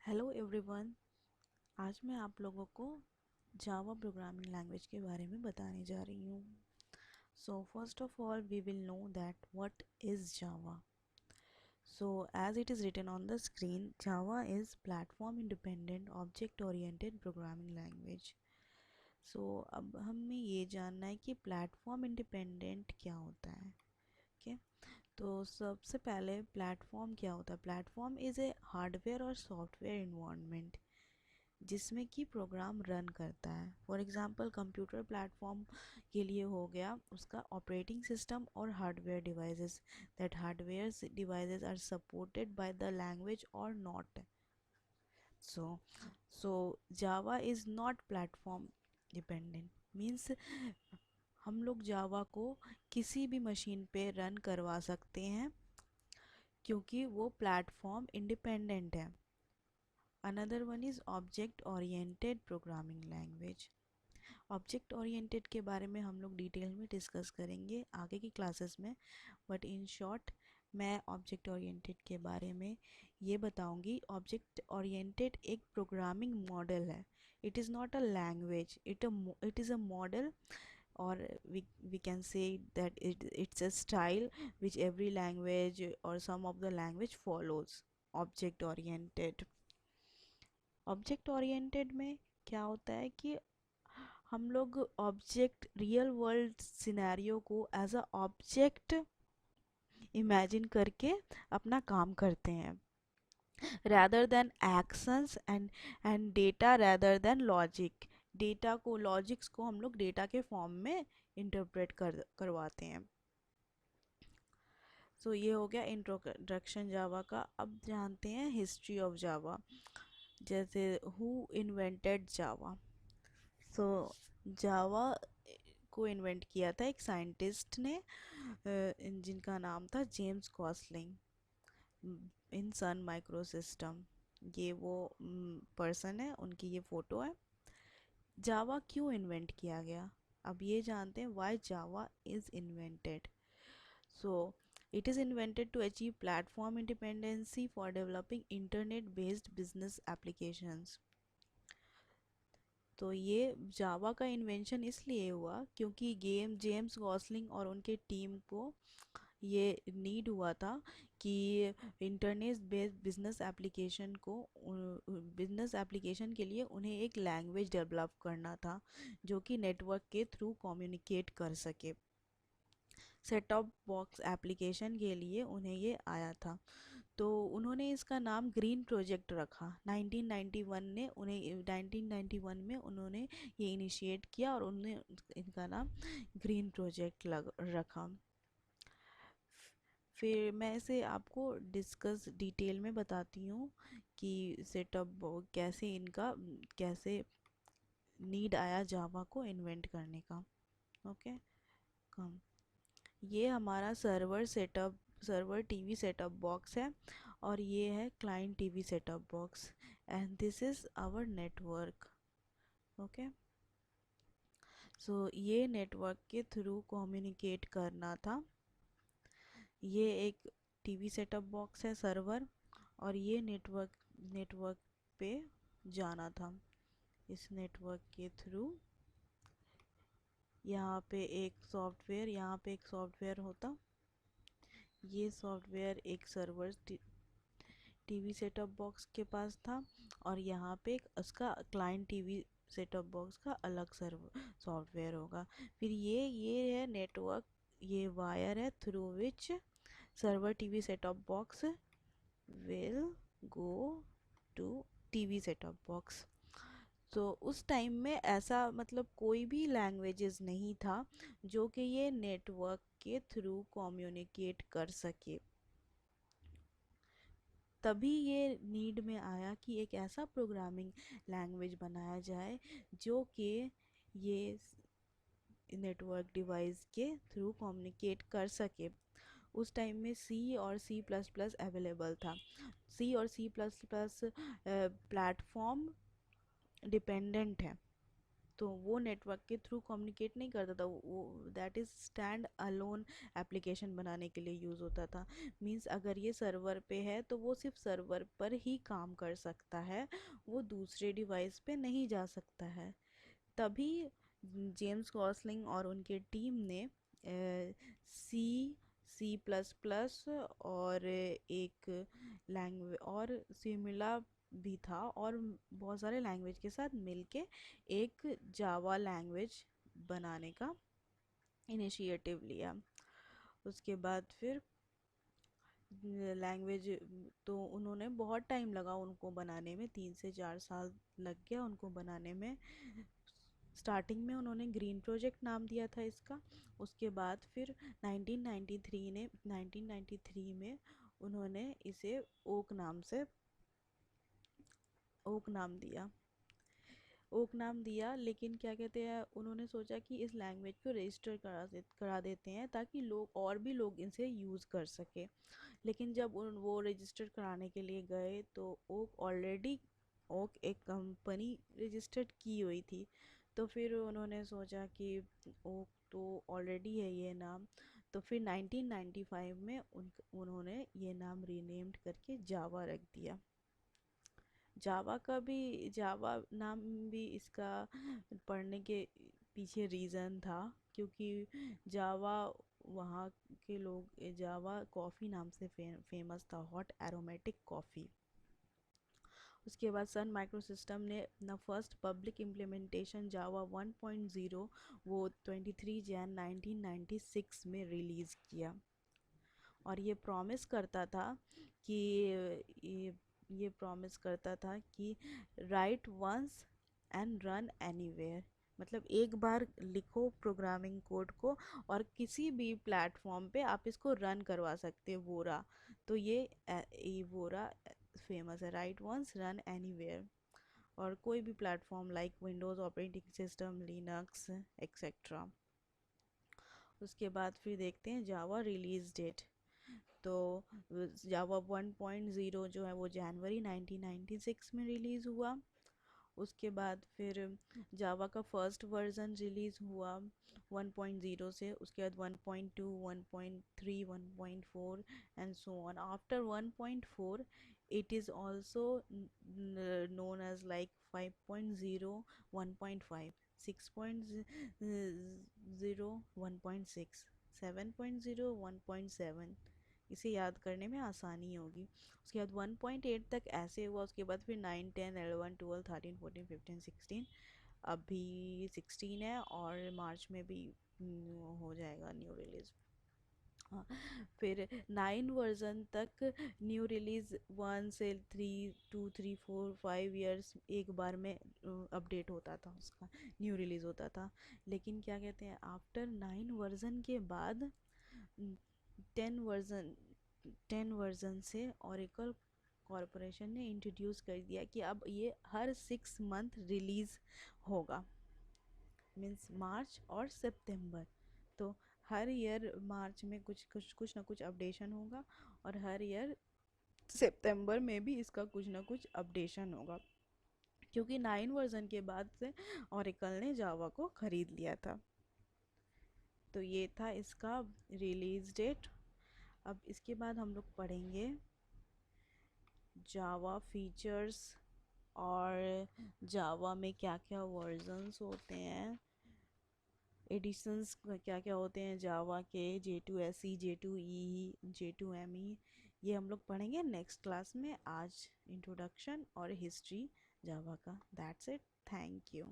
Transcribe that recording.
Hello everyone. आज मैं आप लोगों को जावा प्रोग्रामिंग लैंग्वेज के बारे में बताने जा रही हूँ। So first of all we will know that what is Java. So as it is written on the screen, Java is platform independent object oriented programming language. So अब हमें ये जानना है कि प्लेटफॉर्म इंडिपेंडेंट क्या होता है। ओके, तो सबसे पहले प्लेटफॉर्म क्या होता है। प्लेटफॉर्म इज़ ए हार्डवेयर और सॉफ्टवेयर इन्वायरमेंट जिसमें कि प्रोग्राम रन करता है। फॉर एग्जांपल कंप्यूटर प्लेटफॉर्म के लिए हो गया उसका ऑपरेटिंग सिस्टम और hardware devices, that hardware devices are supported by the language और not. So so Java is not platform dependent, means हम लोग जावा को किसी भी मशीन पे रन करवा सकते हैं क्योंकि वो प्लेटफॉर्म इंडिपेंडेंट है। Another one is object oriented programming language. Object oriented के बारे में हम लोग डिटेल में डिस्कस करेंगे आगे की क्लासेस में, बट इन शॉर्ट मैं ऑब्जेक्ट ओरिएंटेड के बारे में ये बताऊंगी। ऑब्जेक्ट ओरिएंटेड एक प्रोग्रामिंग मॉडल है। It is not a language, it is a model, or we can say that it's a style which every language or some of the language follows. Object oriented, object oriented में क्या होता है कि हम लोग object real world scenario को as a object imagine करके अपना काम करते हैं, rather than actions and data rather than logic। Data को, लॉजिक्स को हम लोग डेटा के फॉर्म में इंटरप्रेट करवाते हैं। सो ये हो गया इंट्रोडक्शन जावा का। अब जानते हैं हिस्ट्री ऑफ जावा, जैसे हु इन्वेंटेड जावा। सो जावा को इन्वेंट किया था एक साइंटिस्ट ने, जिनका नाम था जेम्स गॉसलिंग, इन सन माइक्रो सिस्टम। ये वो पर्सन है, उनकी ये फ़ोटो है। जावा क्यों इन्वेंट किया गया, अब ये जानते हैं why Java is invented. So it is invented to achieve platform independency for developing internet based business applications. तो ये जावा का इन्वेंशन इसलिए हुआ क्योंकि जेम्स गॉसलिंग और उनके टीम को ये नीड हुआ था कि इंटरनेट बेस्ड बिजनेस एप्लीकेशन के लिए उन्हें एक लैंग्वेज डेवलप करना था जो कि नेटवर्क के थ्रू कम्युनिकेट कर सके। सेट टॉप बॉक्स एप्लीकेशन के लिए उन्हें ये आया था, तो उन्होंने इसका नाम ग्रीन प्रोजेक्ट रखा। 1991 में उन्होंने ये इनिशिएट किया और उन्होंने इनका नाम ग्रीन प्रोजेक्ट रखा। फिर मैं इसे आपको डिस्कस डिटेल में बताती हूँ कि सेटअप कैसे नीड आया जावा को इन्वेंट करने का। ओके, कम ये हमारा सर्वर टीवी सेटअप बॉक्स है और ये है client TV setup box, and this is our network. Okay, so ये नेटवर्क के थ्रू कम्युनिकेट करना था। ये एक टीवी सेटअप बॉक्स है सर्वर, और ये नेटवर्क पे जाना था। इस नेटवर्क के थ्रू यहाँ पे एक सॉफ्टवेयर होता। ये सॉफ्टवेयर एक सर्वर टीवी सेटअप बॉक्स के पास था, और यहाँ पे उसका क्लाइंट टीवी सेटअप बॉक्स का अलग सर्वर सॉफ्टवेयर होगा। फिर ये है नेटवर्क, ये वायर है through which server TV setup box will go to TV setup box. तो उस टाइम में ऐसा मतलब कोई भी लैंग्वेजेस नहीं था जो कि ये नेटवर्क के थ्रू कम्युनिकेट कर सके। तभी ये नीड में आया कि एक ऐसा प्रोग्रामिंग लैंग्वेज बनाया जाए जो कि ये नेटवर्क डिवाइस के थ्रू कम्युनिकेट कर सके। उस टाइम में सी और सी प्लस प्लस अवेलेबल था। सी और C plus plus platform dependent है, तो वो नेटवर्क के थ्रू कम्युनिकेट नहीं करता था, वो that is stand alone application बनाने के लिए यूज़ होता था। मींस अगर ये सर्वर पे है तो वो सिर्फ सर्वर पर ही काम कर सकता है, वो दूसरे डिवाइस पे नहीं जा सकता है। तभी जेम्स गॉसलिंग और उनके टीम ने सी सी प्लस प्लस और एक लैंग्वेज और सिमिला भी था, और बहुत सारे लैंग्वेज के साथ मिलके एक जावा लैंग्वेज बनाने का इनिशिएटिव लिया। उसके बाद फिर लैंग्वेज, तो उन्होंने बहुत टाइम लगा उनको बनाने में, 3 से 4 साल लग गया उनको बनाने में। स्टार्टिंग में उन्होंने ग्रीन प्रोजेक्ट नाम दिया था इसका। उसके बाद फिर 1993 में उन्होंने इसे ओक नाम दिया। ओक नाम दिया, लेकिन क्या कहते हैं, उन्होंने सोचा कि इस लैंग्वेज को रजिस्टर करा देते हैं ताकि लोग इसे यूज़ कर सके। लेकिन जब वो रजिस्टर कराने के लिए गए तो ओक एक कंपनी रजिस्टर्ड की हुई थी। तो फिर उन्होंने सोचा कि ओक तो ऑलरेडी है ये नाम। तो फिर 1995 में उन्होंने ये नाम रीनेम्ड करके जावा रख दिया। जावा नाम भी इसका पढ़ने के पीछे रीज़न था, क्योंकि जावा वहाँ के लोग जावा कॉफ़ी नाम से फेमस था, हॉट एरोमेटिक कॉफ़ी। उसके बाद सन माइक्रो सिस्टम ने अपना फर्स्ट पब्लिक इम्प्लीमेंटेशन जावा 1.0 वो 23 जनवरी 1996 में रिलीज़ किया। और ये ये प्रॉमिस करता था कि write once and run anywhere, मतलब एक बार लिखो प्रोग्रामिंग कोड को और किसी भी प्लेटफॉर्म पे आप इसको रन करवा सकते हो, वोरा। तो ये वोरा फेमस है, राइट वंस रन एनीवेयर। और कोई भी platform like Windows operating system, Linux etcetera. उसके बाद फिर देखते हैं जावा रिलीज डेट। तो जावा 1.0 जो है वो जनवरी 1996 में रिलीज़ हुआ। उसके बाद फिर जावा का फर्स्ट वर्जन रिलीज़ हुआ 1.0 से। उसके बाद 1.2, 1.3, 1.4 and so on. After 1.4 it is also known as like 5.0, 1.5, 6.0, 1.6, 7.0, 1.7। इसे याद करने में आसानी होगी। उसके बाद 1.8 तक ऐसे हुआ। उसके बाद फिर 9, 10, 11, 12, 13, 14, 15, 16, अभी 16 है और मार्च में भी हो जाएगा न्यू रिलीज़। हाँ, फिर 9 वर्जन तक न्यू रिलीज़ 1 से 3, 2, 3, 4, 5 ईयर्स एक बार में अपडेट होता था, उसका न्यू रिलीज़ होता था। लेकिन क्या कहते हैं, आफ्टर 9 वर्जन के बाद 10 वर्जन 10 वर्जन से ओरेकल कॉरपोरेशन ने इंट्रोड्यूस कर दिया कि अब ये हर 6 मंथ रिलीज़ होगा, मीन्स मार्च और सितंबर। तो हर ईयर मार्च में कुछ ना कुछ अपडेशन होगा, और हर ईयर सितंबर में भी इसका कुछ ना कुछ अपडेशन होगा, क्योंकि 9 वर्जन के बाद से ओरेकल ने जावा को ख़रीद लिया था। तो ये था इसका रिलीज़ डेट। अब इसके बाद हम लोग पढ़ेंगे जावा फीचर्स और जावा में क्या क्या वर्जन्स होते हैं, एडिशंस क्या क्या होते हैं जावा के, J2SE, J2EE, J2ME। ये हम लोग पढ़ेंगे नेक्स्ट क्लास में। आज इंट्रोडक्शन और हिस्ट्री जावा का। That's it, thank you.